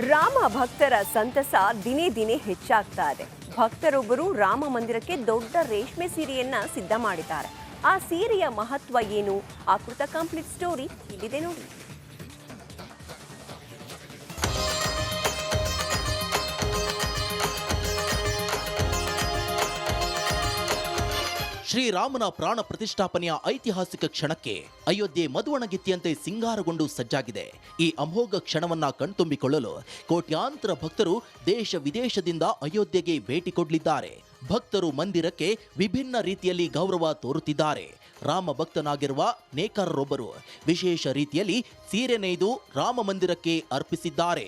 ರಾಮ ಭಕ್ತರ ಸಂತಸ ದಿನೇ ದಿನೇ ಹೆಚ್ಚಾಗ್ತಾ ಇದೆ. ಭಕ್ತರೊಬ್ಬರು ರಾಮ ಮಂದಿರಕ್ಕೆ ದೊಡ್ಡ ರೇಷ್ಮೆ ಸೀರೆಯನ್ನ ಸಿದ್ಧ ಮಾಡಿದ್ದಾರೆ. ಆ ಸೀರೆಯ ಮಹತ್ವ ಏನು? ಆ ಕುರಿತ ಕಂಪ್ಲೀಟ್ ಸ್ಟೋರಿ ಇಲ್ಲಿದೆ ನೋಡಿ. ಶ್ರೀರಾಮನ ಪ್ರಾಣ ಪ್ರತಿಷ್ಠಾಪನೆಯ ಐತಿಹಾಸಿಕ ಕ್ಷಣಕ್ಕೆ ಅಯೋಧ್ಯೆ ಮದುವಣಗಿತ್ತಿಯಂತೆ ಸಿಂಗಾರಗೊಂಡು ಸಜ್ಜಾಗಿದೆ. ಈ ಅಮೋಘ ಕ್ಷಣವನ್ನ ಕಣ್ತುಂಬಿಕೊಳ್ಳಲು ಕೋಟ್ಯಾಂತರ ಭಕ್ತರು ದೇಶ ವಿದೇಶದಿಂದ ಅಯೋಧ್ಯೆಗೆ ಭೇಟಿ ಕೊಡಲಿದ್ದಾರೆ. ಭಕ್ತರು ಮಂದಿರಕ್ಕೆ ವಿಭಿನ್ನ ರೀತಿಯಲ್ಲಿ ಗೌರವ ತೋರುತ್ತಿದ್ದಾರೆ. ರಾಮ ಭಕ್ತನಾಗಿರುವ ನೇಕಾರರೊಬ್ಬರು ವಿಶೇಷ ರೀತಿಯಲ್ಲಿ ಸೀರೆ ನೇಯ್ದು ರಾಮ ಮಂದಿರಕ್ಕೆ ಅರ್ಪಿಸಿದ್ದಾರೆ.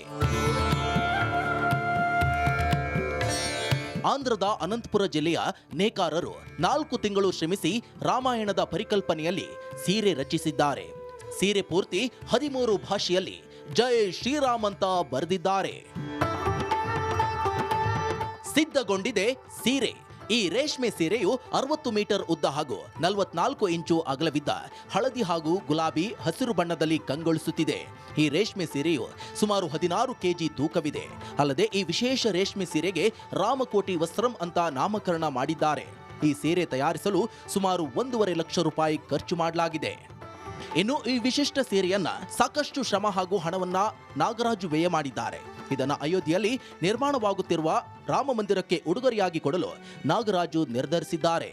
ಆಂಧ್ರದ ಅನಂತಪುರ ಜಿಲ್ಲೆಯ ನೇಕಾರರು 4 ತಿಂಗಳು ಶ್ರಮಿಸಿ ರಾಮಾಯಣದ ಪರಿಕಲ್ಪನೆಯಲ್ಲಿ ಸೀರೆ ರಚಿಸಿದ್ದಾರೆ. ಸೀರೆ ಪೂರ್ತಿ 13 ಭಾಷೆಯಲ್ಲಿ ಜೈ ಶ್ರೀರಾಮ್ ಅಂತ ಬರೆದಿದ್ದಾರೆ. ಸಿದ್ಧಗೊಂಡಿದೆ ಸೀರೆ. ಈ ರೇಷ್ಮೆ ಸೀರೆಯು 60 ಮೀಟರ್ ಉದ್ದ ಹಾಗೂ 44 ಇಂಚು ಅಗಲವಿದ್ದ ಹಳದಿ ಹಾಗೂ ಗುಲಾಬಿ ಹಸಿರು ಬಣ್ಣದಲ್ಲಿ ಕಂಗೊಳಿಸುತ್ತಿದೆ. ಈ ರೇಷ್ಮೆ ಸೀರೆಯು ಸುಮಾರು 16 ಕೆಜಿ ತೂಕವಿದೆ. ಅಲ್ಲದೆ ಈ ವಿಶೇಷ ರೇಷ್ಮೆ ಸೀರೆಗೆ ರಾಮಕೋಟಿ ವಸ್ತ್ರಂ ಅಂತ ನಾಮಕರಣ ಮಾಡಿದ್ದಾರೆ. ಈ ಸೀರೆ ತಯಾರಿಸಲು ಸುಮಾರು 1.5 ಲಕ್ಷ ರೂಪಾಯಿ ಖರ್ಚು ಮಾಡಲಾಗಿದೆ. ಇನ್ನು ಈ ವಿಶಿಷ್ಟ ಸೀರೆಯನ್ನ ಸಾಕಷ್ಟು ಶ್ರಮ ಹಾಗೂ ಹಣವನ್ನ ನಾಗರಾಜು ವ್ಯಯ ಮಾಡಿದ್ದಾರೆ. ಇದನ್ನ ಅಯೋಧ್ಯೆಯಲ್ಲಿ ನಿರ್ಮಾಣವಾಗುತ್ತಿರುವ ರಾಮ ಮಂದಿರಕ್ಕೆ ಉಡುಗೊರೆಯಾಗಿ ಕೊಡಲು ನಾಗರಾಜು ನಿರ್ಧರಿಸಿದ್ದಾರೆ.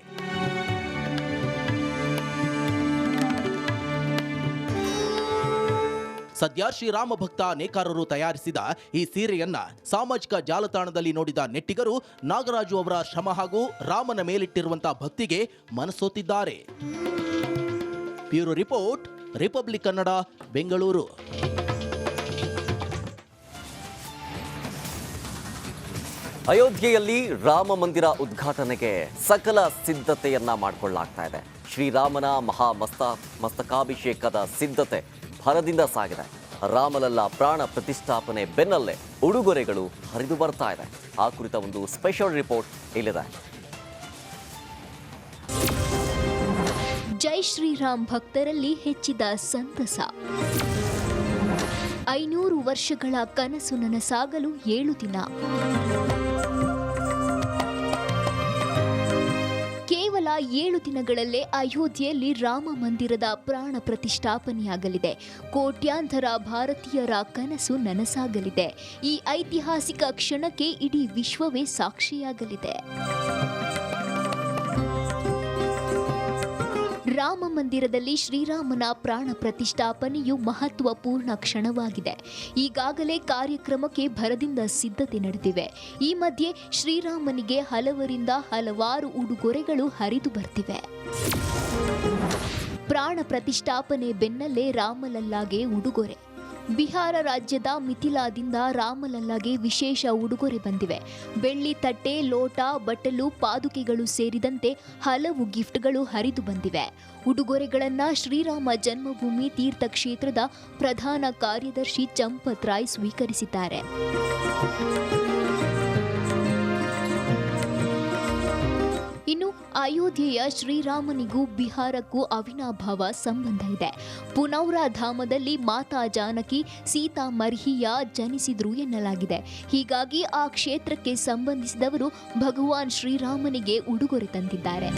ಸದ್ಯ ಶ್ರೀರಾಮ ಭಕ್ತ ನೇಕಾರರು ತಯಾರಿಸಿದ ಈ ಸೀರೆಯನ್ನ ಸಾಮಾಜಿಕ ಜಾಲತಾಣದಲ್ಲಿ ನೋಡಿದ ನೆಟ್ಟಿಗರು ನಾಗರಾಜು ಅವರ ಶ್ರಮ ಹಾಗೂ ರಾಮನ ಮೇಲಿಟ್ಟಿರುವಂತಹ ಭಕ್ತಿಗೆ ಮನಸೋತಿದ್ದಾರೆ. Bureau report, Republic Kannada, Bengaluru. ಅಯೋಧ್ಯೆಯಲ್ಲಿ ರಾಮ ಮಂದಿರ ಉದ್ಘಾಟನೆಗೆ ಸಕಲ ಸಿದ್ಧತೆಯನ್ನ ಮಾಡಿಕೊಳ್ಳಲಾಗ್ತಾ ಇದೆ. ಶ್ರೀರಾಮನ ಮಸ್ತಕಾಭಿಷೇಕದ ಸಿದ್ಧತೆ ಭರದಿಂದ ಸಾಗಿದೆ. ರಾಮಲಲ್ಲ ಪ್ರಾಣ ಪ್ರತಿಷ್ಠಾಪನೆ ಬೆನ್ನಲ್ಲೇ ಉಡುಗೊರೆಗಳು ಹರಿದು ಬರ್ತಾ ಇದೆ. ಆ ಕುರಿತ ಒಂದು ಸ್ಪೆಷಲ್ ರಿಪೋರ್ಟ್ ಇಲ್ಲಿದೆ. ಜೈ ಶ್ರೀರಾಮ್ ಭಕ್ತರಲ್ಲಿ ಹೆಚ್ಚಿದ ಸಂತಸ. 500 ವರ್ಷಗಳ ಕನಸು ನನಸಾಗಲು 7 ದಿನ. ಕೇವಲ 7 ದಿನಗಳಲ್ಲೇ ಅಯೋಧ್ಯೆಯಲ್ಲಿ ರಾಮ ಮಂದಿರದ ಪ್ರಾಣ ಪ್ರತಿಷ್ಠಾಪನೆಯಾಗಲಿದೆ. ಕೋಟ್ಯಾಂತರ ಭಾರತೀಯರ ಕನಸು ನನಸಾಗಲಿದೆ. ಈ ಐತಿಹಾಸಿಕ ಕ್ಷಣಕ್ಕೆ ಇಡೀ ವಿಶ್ವವೇ ಸಾಕ್ಷಿಯಾಗಲಿದೆ. ರಾಮ ಮಂದಿರದಲ್ಲಿ ಶ್ರೀರಾಮನ ಪ್ರಾಣ ಪ್ರತಿಷ್ಠಾಪನೆಯು ಮಹತ್ವಪೂರ್ಣ ಕ್ಷಣವಾಗಿದೆ. ಈಗಾಗಲೇ ಕಾರ್ಯಕ್ರಮಕ್ಕೆ ಭರದಿಂದ ಸಿದ್ಧತೆ ನಡೆದಿವೆ. ಈ ಮಧ್ಯೆ ಶ್ರೀರಾಮನಿಗೆ ಹಲವರಿಂದ ಹಲವಾರು ಉಡುಗೊರೆಗಳು ಹರಿದು ಬರ್ತಿವೆ. ಪ್ರಾಣ ಪ್ರತಿಷ್ಠಾಪನೆ ಬೆನ್ನಲ್ಲೇ ರಾಮಲಲ್ಲಾಗೆ ಉಡುಗೊರೆ. ಬಿಹಾರ ರಾಜ್ಯದ ಮಿಥಿಲಾದಿಂದ ರಾಮಲಲ್ಲಾಗೆ ವಿಶೇಷ ಉಡುಗೊರೆ ಬಂದಿವೆ. ಬೆಳ್ಳಿ ತಟ್ಟೆ, ಲೋಟ, ಬಟ್ಟಲು, ಪಾದುಕೆಗಳು ಸೇರಿದಂತೆ ಹಲವು ಗಿಫ್ಟ್ಗಳು ಹರಿದು ಬಂದಿವೆ. ಉಡುಗೊರೆಗಳನ್ನು ಶ್ರೀರಾಮ ಜನ್ಮಭೂಮಿ ತೀರ್ಥಕ್ಷೇತ್ರದ ಪ್ರಧಾನ ಕಾರ್ಯದರ್ಶಿ ಚಂಪತ್ ರಾಯ್ ಸ್ವೀಕರಿಸಿದ್ದಾರೆ. ಇನ್ನು ಅಯೋಧ್ಯೆಯ ಶ್ರೀರಾಮನಿಗೂ ಬಿಹಾರಕ್ಕೂ ಅವಿನಾಭಾವ ಸಂಬಂಧ ಇದೆ. ಪುನೌರಾ ಧಾಮದಲ್ಲಿ ಮಾತಾ ಜಾನಕಿ ಸೀತಾ ಮರ್ಹಿಯ ಜನಿಸಿದ್ರು ಎನ್ನಲಾಗಿದೆ. ಹೀಗಾಗಿ ಆ ಕ್ಷೇತ್ರಕ್ಕೆ ಸಂಬಂಧಿಸಿದವರು ಭಗವಾನ್ ಶ್ರೀರಾಮನಿಗೆ ಉಡುಗೊರೆ ತಂದಿದ್ದಾರೆ.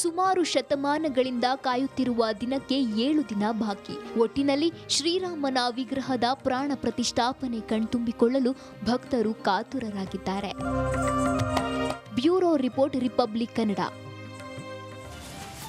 ಸುಮಾರು ಶತಮಾನಗಳಿಂದ ಕಾಯುತ್ತಿರುವ ದಿನಕ್ಕೆ 7 ದಿನ ಬಾಕಿ. ಒಟ್ಟಿನಲ್ಲಿ ಶ್ರೀರಾಮನ ವಿಗ್ರಹದ ಪ್ರಾಣ ಪ್ರತಿಷ್ಠಾಪನೆ ಕಣ್ತುಂಬಿಕೊಳ್ಳಲು ಭಕ್ತರು ಕಾತುರರಾಗಿದ್ದಾರೆ. Bureau report, Republic Kannada.